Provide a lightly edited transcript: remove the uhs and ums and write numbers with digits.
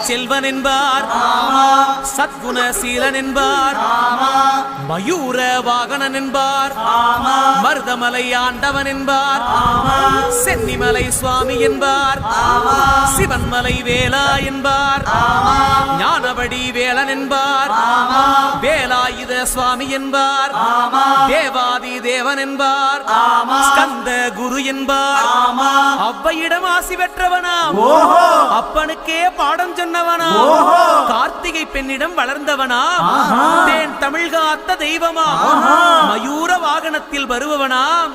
செல்வன் என்பார், சத்குணசீலன் என்பார், மயூர வாகனன் என்பார், மருதமலை ஆண்டவன் என்பார், சென்னிமலை சுவாமி என்பார், சிவன்மலை வேலா என்பார், ஞானவடி வேலன் என்பார், வேலாயுத சுவாமி என்பார், தேவாதி தேவன் என்பார், ஸ்கந்த குரு என்பார், அவ்வையிடம் ஆசி பெற்றவனாம், அப்பனுக்கே பாடம் சொன்னவனாம், கார்த்திகை பெண்ணிடம் வளர்ந்தவனாம், தேன் தமிழ் காத்த தெய்வமாம், மயூர வாகனத்தில் வருபவனாம்.